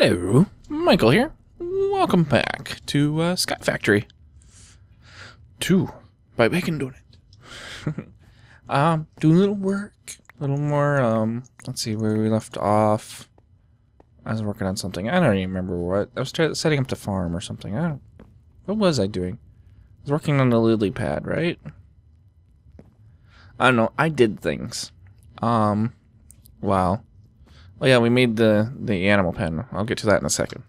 Hello, Mhykol here. Welcome back to SkyFactory 2 by Bacon Donut. Doing a little work, a little more, let's see where we left off. I was working on something. I don't even remember what. I was setting up the farm or something. What was I doing? I was working on the lily pad, right? I don't know. I did things. Wow. Oh yeah, we made the animal pen. I'll get to that in a second.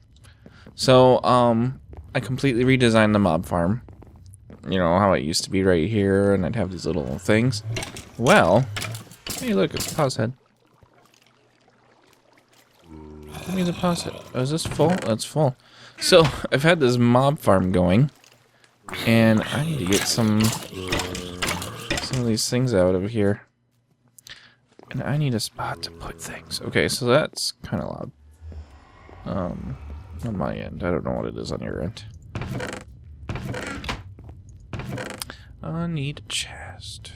So, I completely redesigned the mob farm. You know, how it used to be right here, and I'd have these little things. Well, hey look, it's a pause head. Give me the pause head. Oh, is this full? That's full. So, I've had this mob farm going, and I need to get some of these things out of here. And I need a spot to put things. Okay, so that's kind of loud. On my end. I don't know what it is on your end. I need a chest.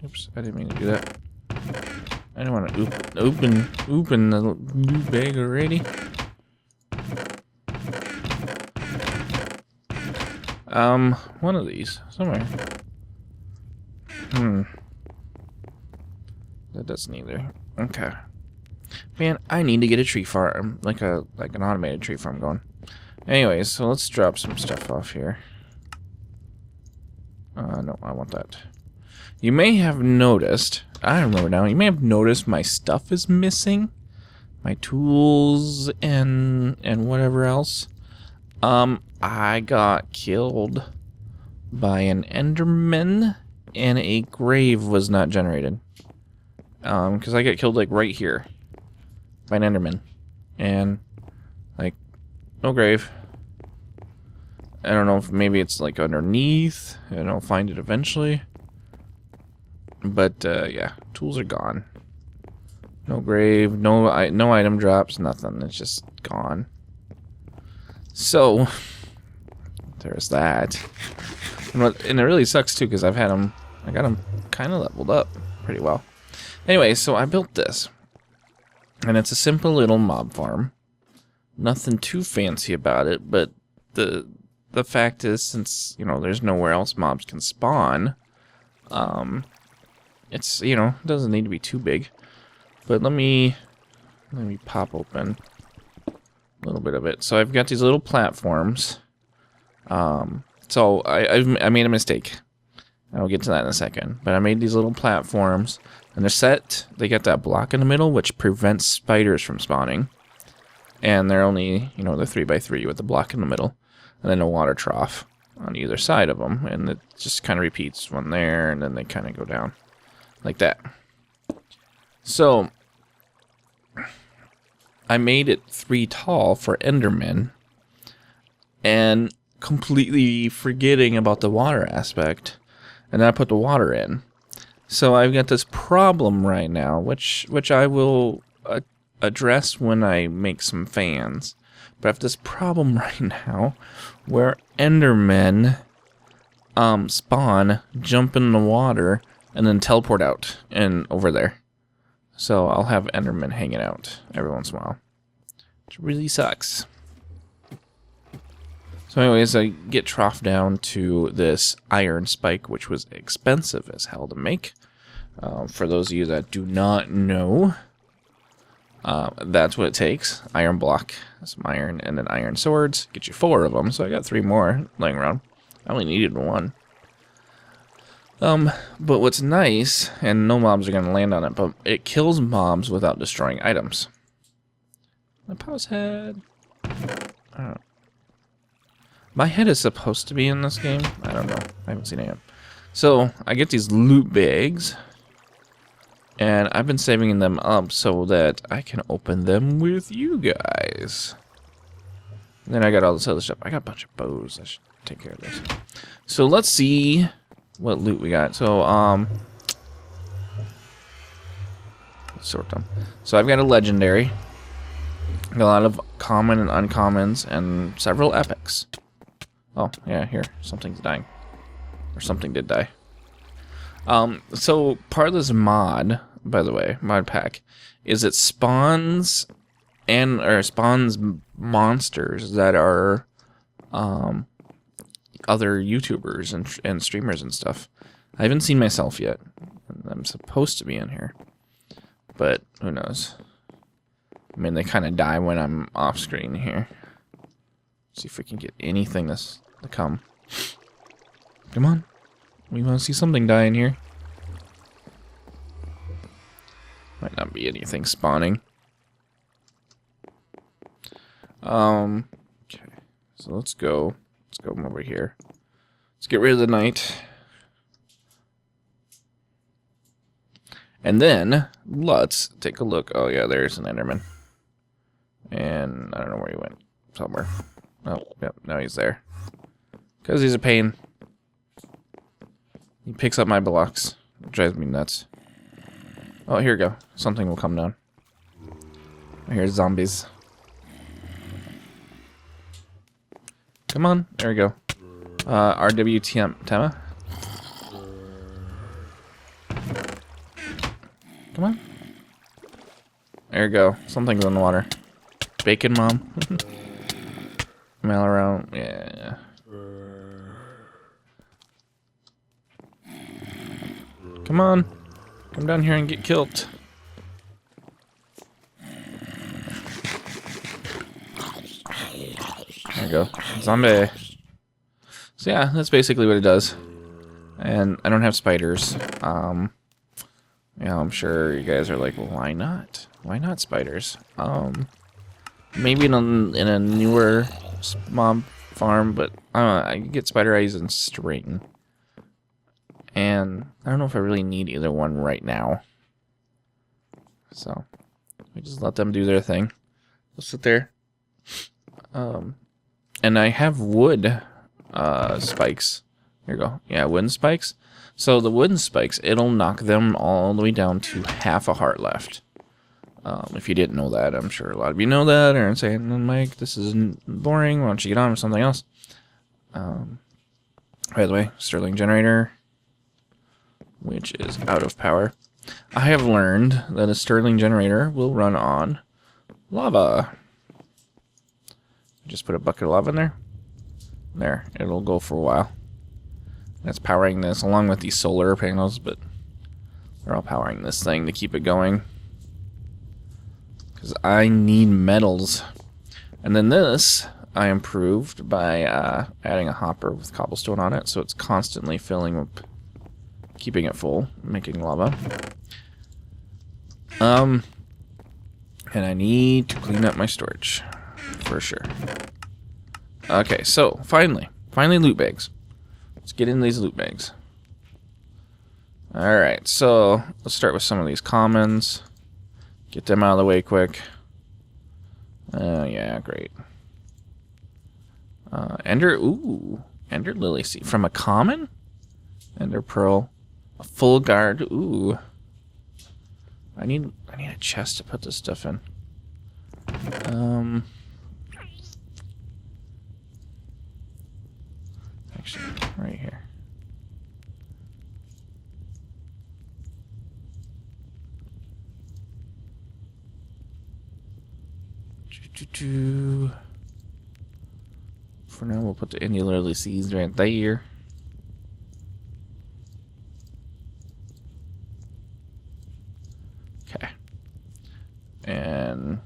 Oops, I didn't mean to do that. I don't want to open the loot bag already. One of these somewhere. That doesn't either. Okay. Man, I need to get a tree farm, like an automated tree farm going. Anyways, so let's drop some stuff off here. No, I want that. You may have noticed, I remember now, you may have noticed my stuff is missing. My tools and whatever else. I got killed by an Enderman. And a grave was not generated. Because I got killed, like, right here. By an Enderman. And, like, no grave. I don't know if maybe it's, like, underneath. And I'll find it eventually. But, yeah. Tools are gone. No grave. No item drops. Nothing. It's just gone. So, there's that. And it really sucks, too, because I got them kind of leveled up pretty well. Anyway, so I built this. And it's a simple little mob farm. Nothing too fancy about it, but the fact is, since, you know, there's nowhere else mobs can spawn, it's, you know, it doesn't need to be too big. But let me pop open a little bit of it. So I've got these little platforms. So I made a mistake. I'll get to that in a second. But I made these little platforms, and they're set. They got that block in the middle, which prevents spiders from spawning. And they're only, you know, they're 3x3 with the block in the middle, and then a water trough on either side of them. And it just kind of repeats one there, and then they kind of go down like that. So I made it 3 tall for Endermen, and completely forgetting about the water aspect, and then I put the water in. So I've got this problem right now, which I will address when I make some fans. But I have this problem right now where Endermen spawn, jump in the water, and then teleport out and over there. So I'll have Endermen hanging out every once in a while, which really sucks. So anyways, I get troughed down to this iron spike, which was expensive as hell to make. For those of you that do not know, that's what it takes. Iron block, some iron, and then iron swords. Get you 4 of them, so I got 3 more laying around. I only needed 1. But what's nice, and no mobs are going to land on it, but it kills mobs without destroying items. My pause head. I don't know. My head is supposed to be in this game. I don't know. I haven't seen it yet. So, I get these loot bags. And I've been saving them up so that I can open them with you guys. And then I got all this other stuff. I got a bunch of bows. I should take care of this. So, let's see what loot we got. So, let's sort them. So, I've got a legendary. A lot of common and uncommons, and several epics. Oh, yeah, here. Something's dying. Or something did die. So, part of this mod by the way, mod pack, is it spawns monsters that are other YouTubers and streamers and stuff. I haven't seen myself yet. I'm supposed to be in here, but who knows? I mean, they kind of die when I'm off screen here. See if we can get anything to come. Come on. We want to see something die in here. Might not be anything spawning. Okay. So let's go. Let's go over here. Let's get rid of the night. And then, let's take a look. Oh, yeah, there's an Enderman. And I don't know where he went. Somewhere. Oh, yep, now he's there. Because he's a pain. He picks up my blocks. It drives me nuts. Oh, here we go. Something will come down. Here's zombies. Come on. There we go. RWTM. Come on. There you go. Something's in the water. Bacon mom. Mail around. Yeah. Come on. Come down here and get killed. There you go. Zombie. So yeah, that's basically what it does. And I don't have spiders. Yeah, I'm sure you guys are like, well, why not? Why not spiders? Maybe in a newer mob farm, but I don't know, I get spider eyes and string. And I don't know if I really need either one right now. So, we just let them do their thing. They'll sit there. And I have wood spikes. Here you go. Yeah, wooden spikes. So the wooden spikes, it'll knock them all the way down to half a heart left. If you didn't know that, I'm sure a lot of you know that, or saying, Mike, this is boring, why don't you get on with something else? By the way, Sterling generator, which is out of power. I have learned that a Sterling generator will run on lava. Just put a bucket of lava in there. There, it'll go for a while. That's powering this, along with these solar panels, but they're all powering this thing to keep it going. Because I need metals. And then this, I improved by adding a hopper with cobblestone on it, so it's constantly filling up, keeping it full, making lava. And I need to clean up my storage, for sure. Okay, so, finally loot bags. Let's get in these loot bags. Alright, so let's start with some of these commons. Get them out of the way quick. Yeah, great. Ender Lily Seed. From a common? Ender Pearl. A full guard. Ooh. I need a chest to put this stuff in. Actually, right here. For now, we'll put the Ender Lily Seeds right there. Okay. And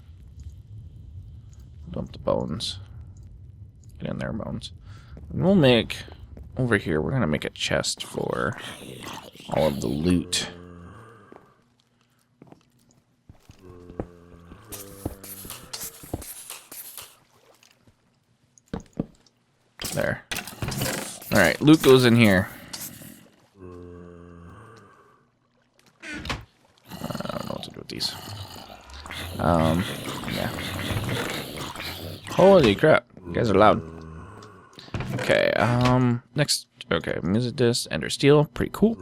dump the bones. Get in there, bones. And we'll make, over here, we're going to make a chest for all of the loot. There. Alright, loot goes in here. I don't know what to do with these. Yeah. Holy crap. You guys are loud. Okay, next, okay, music disc, ender steel, pretty cool.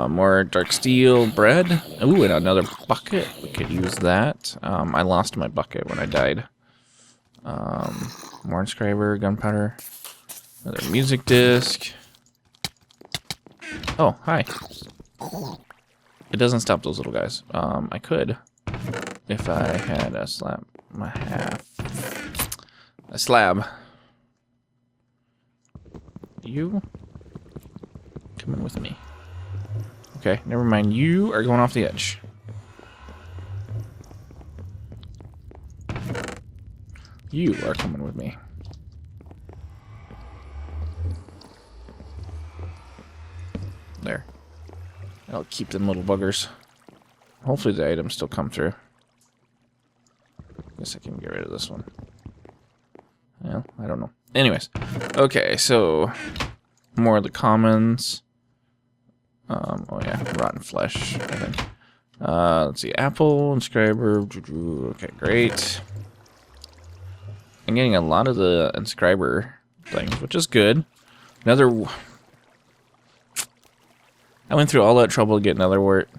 More dark steel bread. Ooh, and another bucket. We could use that. I lost my bucket when I died. More inscriber, gunpowder, another music disc. Oh, hi. It doesn't stop those little guys. I could, if I had a slab, a slab. You come in with me. Okay, never mind. You are going off the edge. You are coming with me. There. I'll keep them little buggers. Hopefully the items still come through. Guess I can get rid of this one. Well, I don't know. Anyways. Okay, so more of the commons. Oh yeah, rotten flesh, I think. Let's see, apple, inscriber. Okay, great. I'm getting a lot of the inscriber things, which is good. Another. I went through all that trouble to get another wort.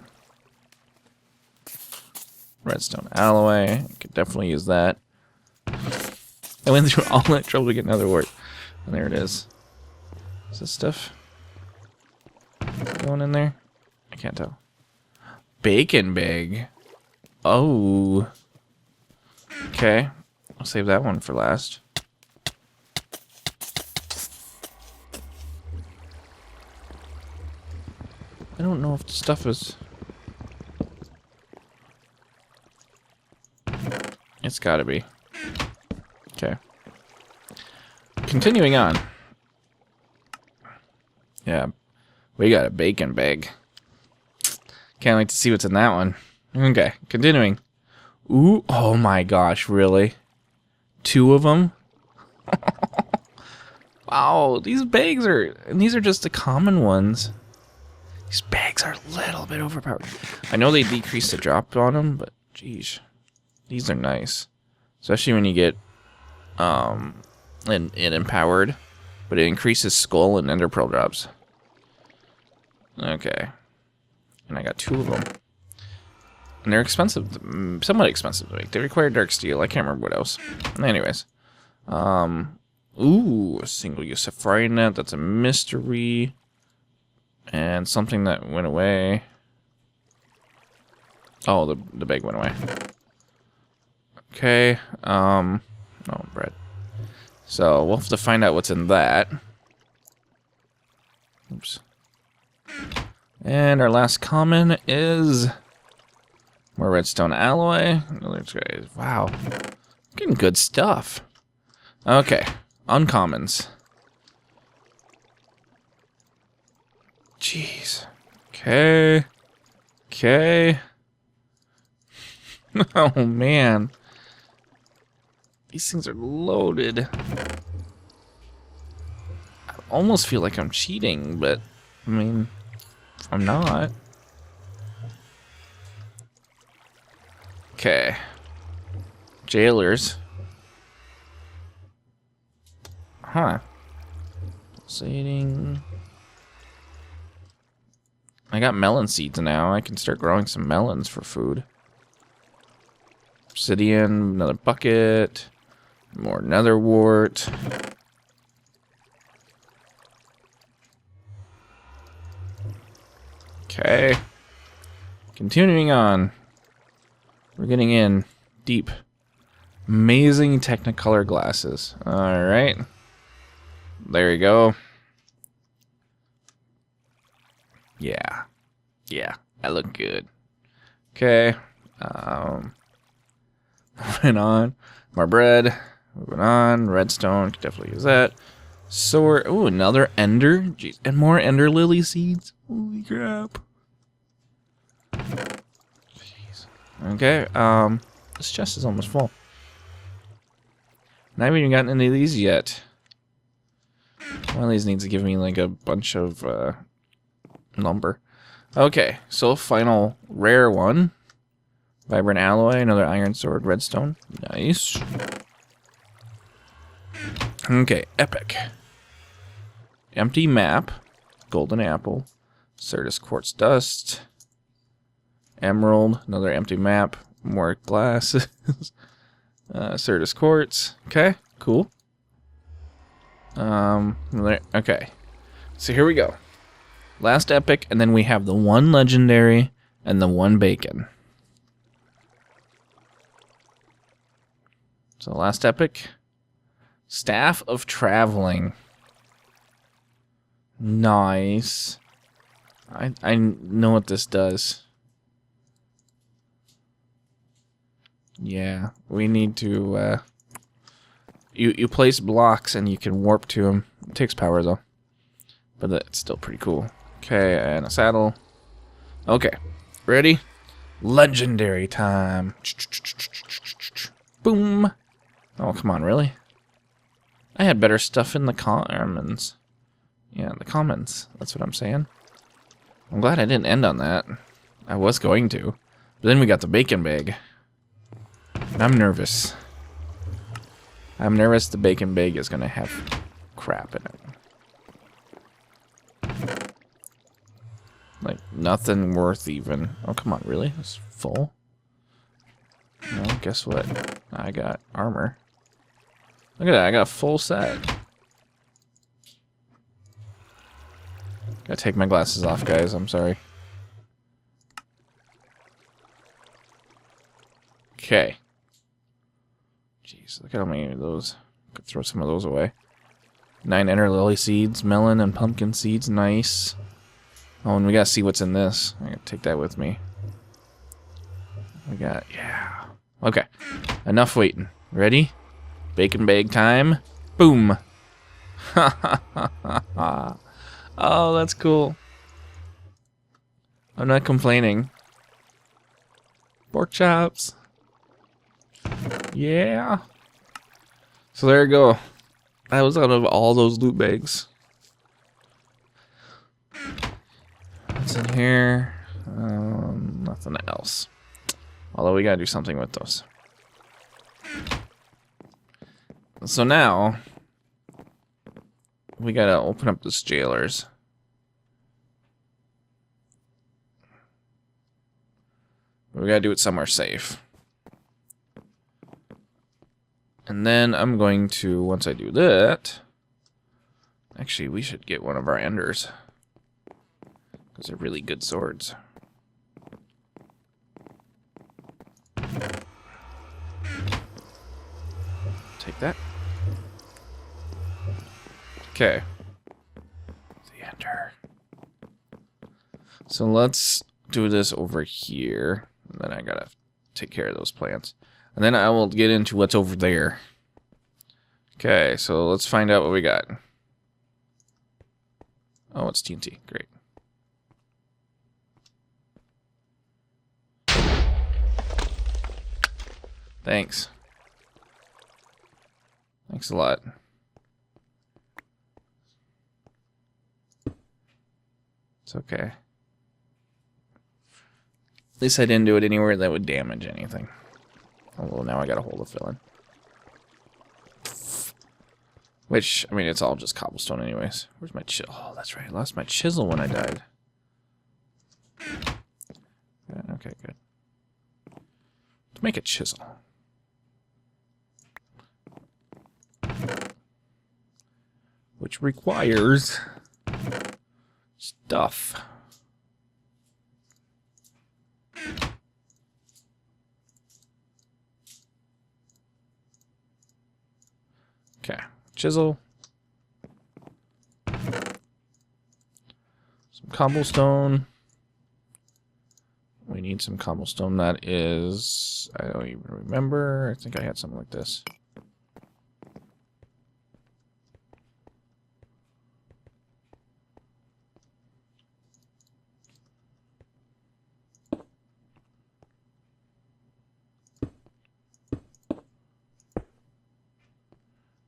Redstone alloy. I could definitely use that. I went through all that trouble to get another wort. And there it is. Is this stuff going in there? I can't tell. Bacon bag. Oh. Okay. I'll save that one for last. I don't know if the stuff is... It's gotta be. Okay. Continuing on. Yeah. We got a bacon bag. Can't wait to see what's in that one. Okay, continuing. Ooh, oh my gosh, really? 2 of them? Wow, these bags are... And these are just the common ones. These bags are a little bit overpowered. I know they decrease the drop on them, but geez. These are nice. Especially when you get it empowered. But it increases skull and ender pearl drops. Okay. And I got 2 of them. And they're expensive, somewhat expensive to make. They require dark steel. I can't remember what else. Anyways. Ooh, a single-use safari net. That's a mystery. And something that went away. Oh, the bag went away. Okay. Oh, bread. So, we'll have to find out what's in that. Oops. And our last common is more redstone alloy. Wow. Getting good stuff. Okay. Uncommons. Jeez. Okay. Okay. Oh, man. These things are loaded. I almost feel like I'm cheating, but, I mean, I'm not. Okay. Jailers. Huh. Pulsating. I got melon seeds now. I can start growing some melons for food. Obsidian, another bucket. More nether wart. Okay. Continuing on. We're getting in deep. Amazing Technicolor glasses. Alright. There you go. Yeah. Yeah. I look good. Okay. Moving on. More bread. Moving on. Redstone. Could definitely use that. Sword. Ooh, another ender. Jeez. And more ender lily seeds. Holy crap. Jeez. Okay. This chest is almost full. And I haven't even gotten any of these yet. One of these needs to give me like a bunch of lumber. Okay, so final rare one. Vibrant alloy, another iron sword, redstone. Nice. Okay, epic. Empty map. Golden apple. Certus quartz dust. Emerald, another empty map. More glasses. Certus quartz. Okay, cool. Okay. So here we go. Last epic, and then we have the one legendary and the 1 bacon. So last epic. Staff of Traveling. Nice. I know what this does. Yeah, we need to, you place blocks and you can warp to them. It takes power, though. But that's still pretty cool. Okay, and a saddle. Okay, ready? Legendary time. Boom. Oh, come on, really? I had better stuff in the commons. Yeah, the commons. That's what I'm saying. I'm glad I didn't end on that. I was going to. But then we got the bacon bag. And I'm nervous. I'm nervous the bacon bag is going to have crap in it. Like, nothing worth even. Oh, come on, really? It's full? Well, guess what? I got armor. Look at that, I got a full set. Gotta take my glasses off, guys. I'm sorry. Okay. Jeez, look at how many of those. Could throw some of those away. 9 enter lily seeds, melon and pumpkin seeds. Nice. Oh, and we gotta see what's in this. I gotta take that with me. We got, yeah. Okay. Enough waiting. Ready? Bacon bag time. Boom. Ha ha ha ha ha. Oh, that's cool. I'm not complaining. Pork chops. Yeah. So there you go. That was out of all those loot bags. What's in here? Nothing else. Although we gotta do something with those. So now we gotta open up this jailers. We gotta do it somewhere safe. And then I'm going to, once I do that, actually we should get one of our enders. Because they're really good swords. Take that. Okay. The ender. So let's do this over here. And then I gotta take care of those plants. And then I will get into what's over there. Okay, so let's find out what we got. Oh, it's TNT. Great. Thanks. Thanks a lot. It's okay. At least I didn't do it anywhere that would damage anything. Although now I got a hole to fill in. Which, I mean, it's all just cobblestone anyways. Where's my chisel? Oh, that's right. I lost my chisel when I died. Yeah, okay, good. Let's make a chisel. Which requires stuff. Okay, chisel. Some cobblestone. We need some cobblestone that is, I don't even remember. I think I had something like this.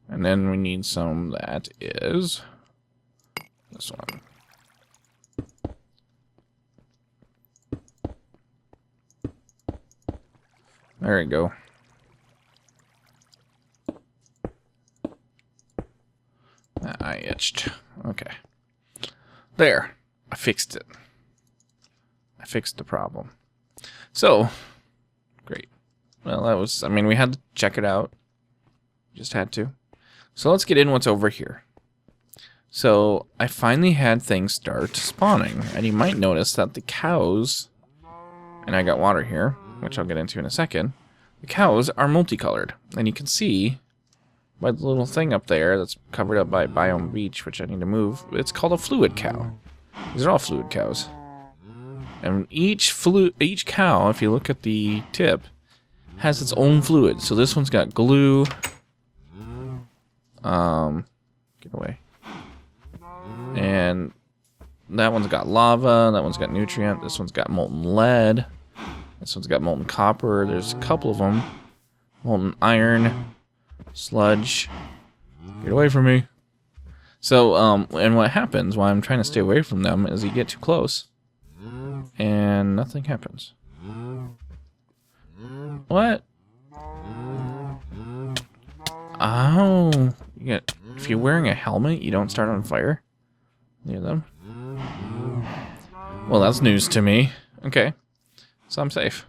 And then we need some that is this one. There we go. I itched. Okay. There. I fixed it. I fixed the problem. So, great. Well, that was, I mean, we had to check it out. Just had to. So let's get in what's over here. So I finally had things start spawning. And you might notice that the cows and I got water here, which I'll get into in a second, the cows are multicolored. And you can see by the little thing up there that's covered up by Biome Beach, which I need to move, it's called a fluid cow. These are all fluid cows. And each cow, if you look at the tip, has its own fluid. So this one's got glue. Get away. And that one's got lava. That one's got nutrient. This one's got molten lead. This one's got molten copper. There's a couple of them. Molten iron. Sludge. Get away from me. So, and what happens while I'm trying to stay away from them is you get too close. And nothing happens. What? Oh. If you're wearing a helmet, you don't start on fire near them? Well, that's news to me. Okay. So I'm safe.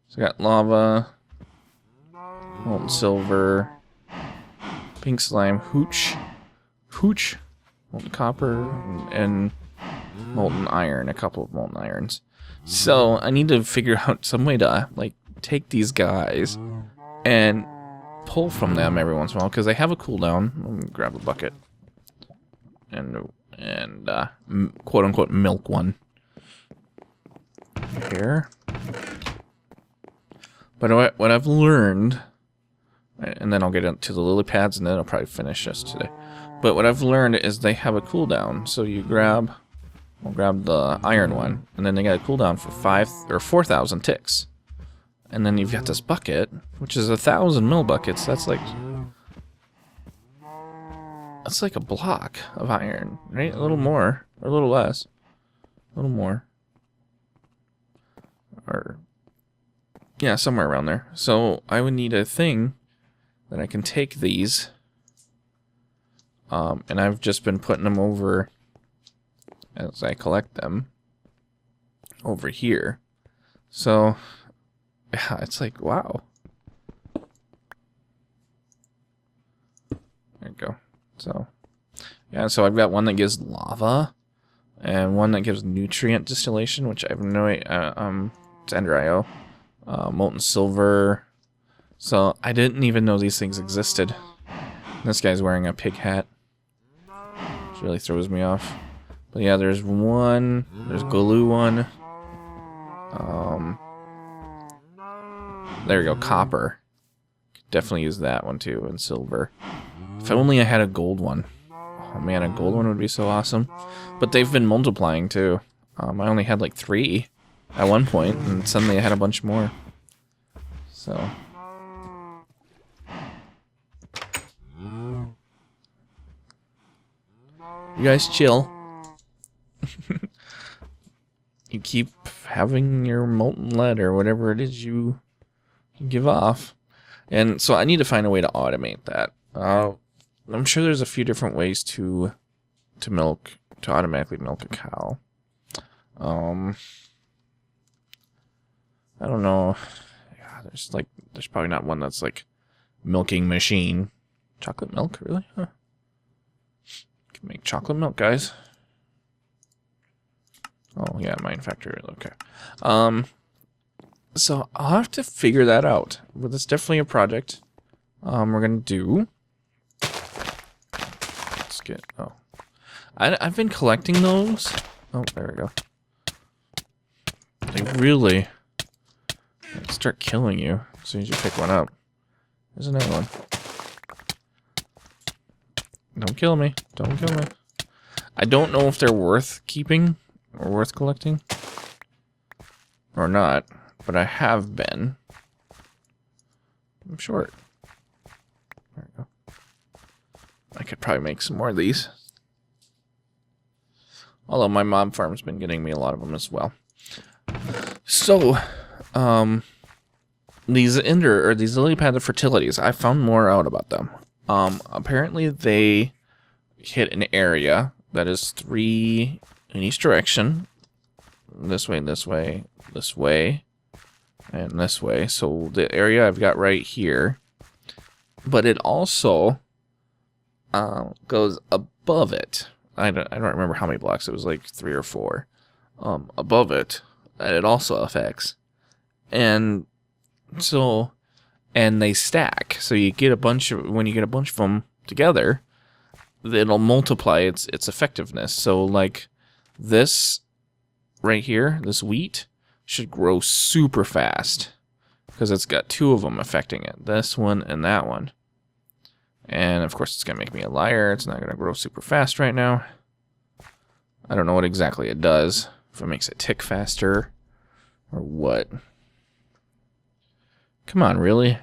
So I got lava, molten silver, pink slime, hooch, molten copper, and molten iron, a couple of molten irons. So I need to figure out some way to like take these guys and pull from them every once in a while because they have a cooldown. Let me grab the bucket and quote unquote milk one here. But what I've learned, and then I'll get into the lily pads, and then I'll probably finish this today. But what I've learned is they have a cooldown. So you I'll grab the iron one, and then they got a cooldown for 5,000 or 4,000 ticks. And then you've got this bucket, which is 1,000 mil buckets. That's like a block of iron, right? A little more, or a little less, a little more, or yeah, somewhere around there. So I would need a thing that I can take these, and I've just been putting them over as I collect them over here. So yeah, it's like, wow. There you go. So yeah, so I've got one that gives lava and one that gives nutrient distillation, which I have no idea. It's Ender IO. Molten silver. So I didn't even know these things existed. This guy's wearing a pig hat, which really throws me off. But yeah, there's glue one. There we go, copper. Definitely use that one too, and silver. If only I had a gold one. Oh man, a gold one would be so awesome. But they've been multiplying too. I only had like 3 at one point, and suddenly I had a bunch more. So you guys chill. You keep having your molten lead or whatever it is you give off. And so I need to find a way to automate that. I'm sure there's a few different ways to automatically milk a cow. I don't know. Yeah, there's probably not one that's like milking machine. Chocolate milk, really? Huh. Can make chocolate milk, guys. Oh yeah, Factory. Okay. So I'll have to figure that out. But it's definitely a project we're gonna do. Let's get. Oh, I've been collecting those. Oh, there we go. They really start killing you as soon as you pick one up. There's another one. Don't kill me. Don't kill me. I don't know if they're worth keeping or worth collecting or not, but I have been. I'm short. There we go. I could probably make some more of these. Although my mom farm's been getting me a lot of them as well. So, these lily pad fertilities, I found more out about them. Apparently they hit an area that is 3 in each direction. This way, this way, this way, and this way. So the area I've got right here. But it also goes above it. I don't remember how many blocks. It was like 3 or 4. Above it that it also affects. And so, and they stack. So you get a bunch of, when you get a bunch of them together, it'll multiply its effectiveness. So like this right here, this wheat should grow super fast because it's got 2 of them affecting it. This one and that one. And of course it's going to make me a liar. It's not going to grow super fast right now. I don't know what exactly it does. If it makes it tick faster or what. Come on, really?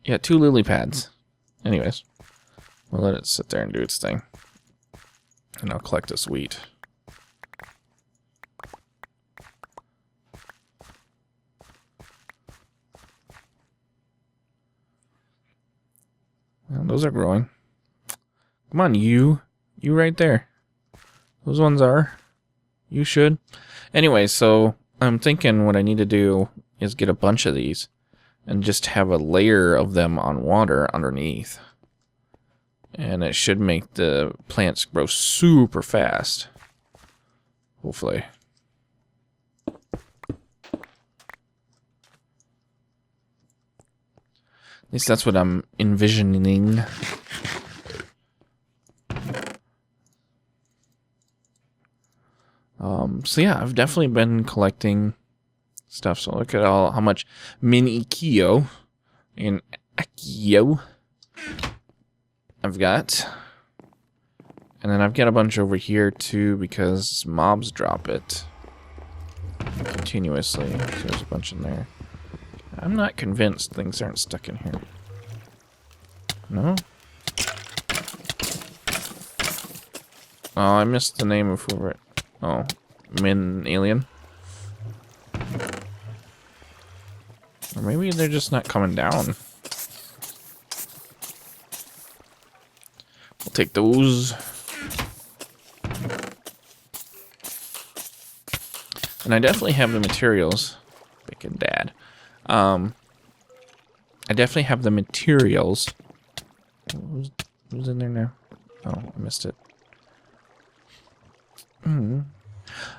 Yeah, 2 lily pads. Anyways, we'll let it sit there and do its thing. And I'll collect this wheat. Well, those are growing. Come on, you right there. Those ones are. You should. Anyway, so I'm thinking what I need to do is get a bunch of these and just have a layer of them on water underneath. And it should make the plants grow super fast. Hopefully. At least that's what I'm envisioning. So yeah, I've definitely been collecting stuff. So look at how much Mhykol and Akio I've got. And then I've got a bunch over here too because mobs drop it continuously. So there's a bunch in there. I'm not convinced things aren't stuck in here. No? Oh, I missed the name of whoever it... Oh, Alien. Or maybe they're just not coming down. We'll take those. And I definitely have the materials. Bacon Dad. I definitely have the materials. Who's in there now? Oh, I missed it.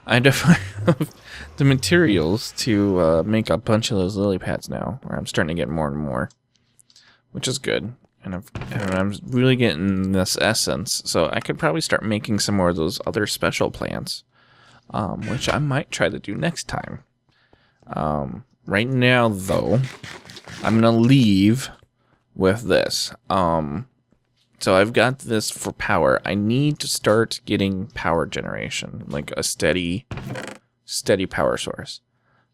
I definitely have the materials to make a bunch of those lily pads now, where I'm starting to get more and more, which is good. And I'm really getting this essence, so I could probably start making some more of those other special plants, which I might try to do next time. Right now, though, I'm going to leave with this. So I've got this for power. I need to start getting power generation, like a steady power source.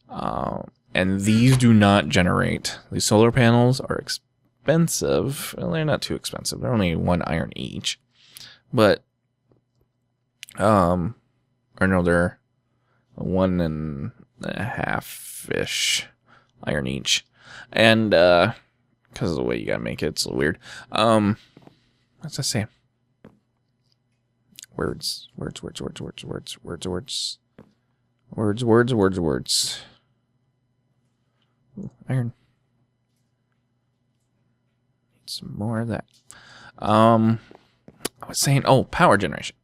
And these do not generate. These solar panels are expensive. Well, they're not too expensive. They're only 1 iron each. But, or no, they're 1.5-ish iron each. And, because of the way you gotta make it, it's a little weird. What's that say? Words. Ooh, iron. Need some more of that. I was saying, oh, power generation.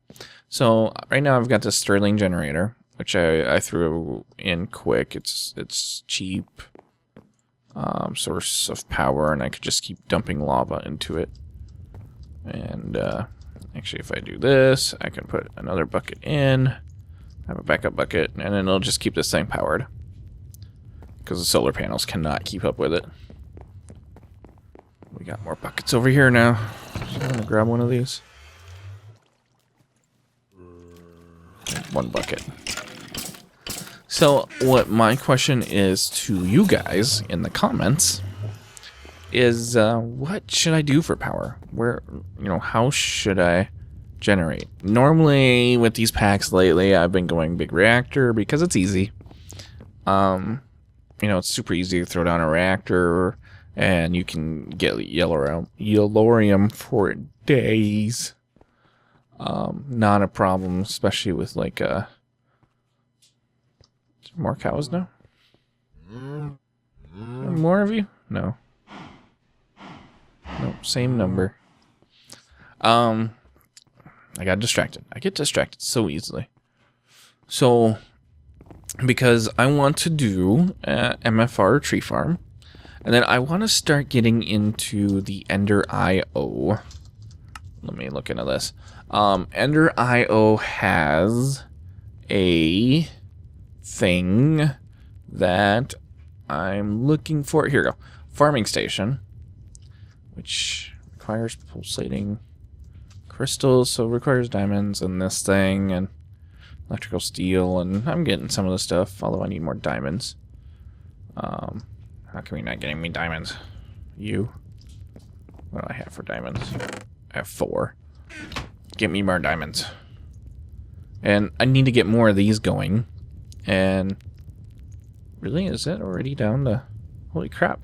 So right now I've got this Stirling generator, which I threw in quick. It's cheap source of power, and I could just keep dumping lava into it. And actually, if I do this, I can put another bucket in, have a backup bucket, and then it'll just keep this thing powered. Because the solar panels cannot keep up with it. We got more buckets over here now. So I'm going to grab one of these. 1 bucket. So what my question is to you guys in the comments is what should I do for power? Where, how should I generate? Normally with these packs lately, I've been going big reactor because it's easy. It's super easy to throw down a reactor and you can get yellorium for days. Not a problem, especially with like more cows now? More of you? No. Nope, same number. I got distracted. I get distracted so easily. So, because I want to do MFR tree farm. And then I want to start getting into the Ender IO. Let me look into this. Ender IO has a thing that I'm looking for. Here we go. Farming station, which requires pulsating crystals, so requires diamonds and this thing and electrical steel, and I'm getting some of the stuff, although I need more diamonds. How come you're not getting me diamonds? You? What do I have for diamonds? I have 4. Get me more diamonds. And I need to get more of these going. And really, is it already down to... Holy crap.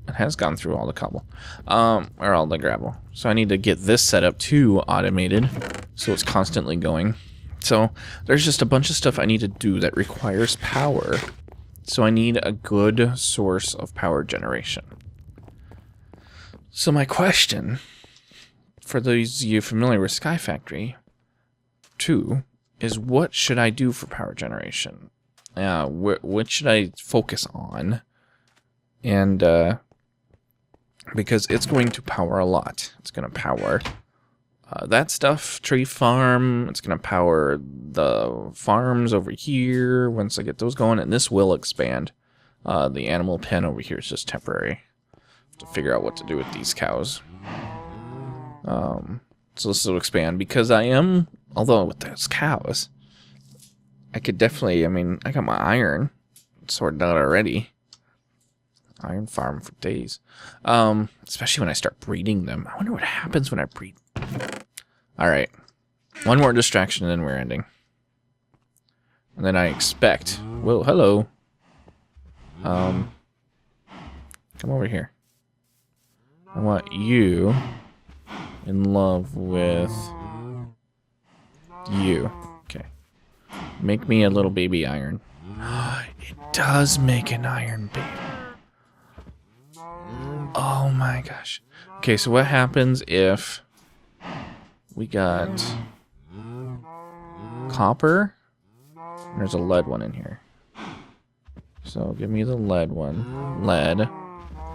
It has gone through all the cobble. Or all the gravel. So I need to get this set up too automated, so it's constantly going. So there's just a bunch of stuff I need to do that requires power. So I need a good source of power generation. So my question, for those of you familiar with SkyFactory 2, is what should I do for power generation? What should I focus on? And because it's going to power a lot. It's going to power that stuff, tree farm. It's going to power the farms over here once I get those going. And this will expand. The animal pen over here is just temporary. To figure out what to do with these cows. So this will expand because I am, although with those cows, I could definitely, I mean, I got my iron sorted out already. Iron farm for days. Especially when I start breeding them. I wonder what happens when I breed. Alright. One more distraction and then we're ending. And then I expect... Whoa, hello. Come over here. I want you in love with you. Okay. Make me a little baby iron. It does make an iron baby. Oh my gosh. Okay, so what happens if we got copper? There's a lead one in here. So give me the lead one. Lead,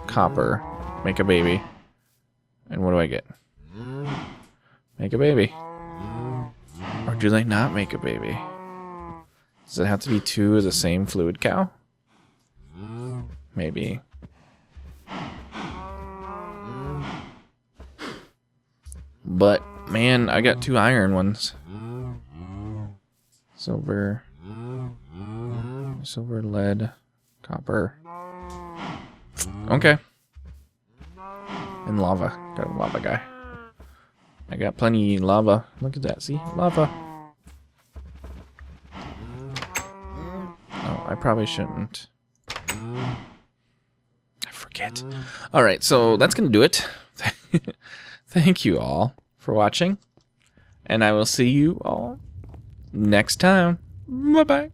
copper, make a baby. And what do I get? Make a baby. Or do they not make a baby? Does it have to be 2 of the same fluid cow? Maybe. But, man, I got 2 iron ones. Silver, lead, copper. Okay. And lava. Got a lava guy. I got plenty of lava. Look at that, see? Lava. Oh, I probably shouldn't. I forget. Alright, so that's going to do it. Thank you all for watching. And I will see you all next time. Bye-bye.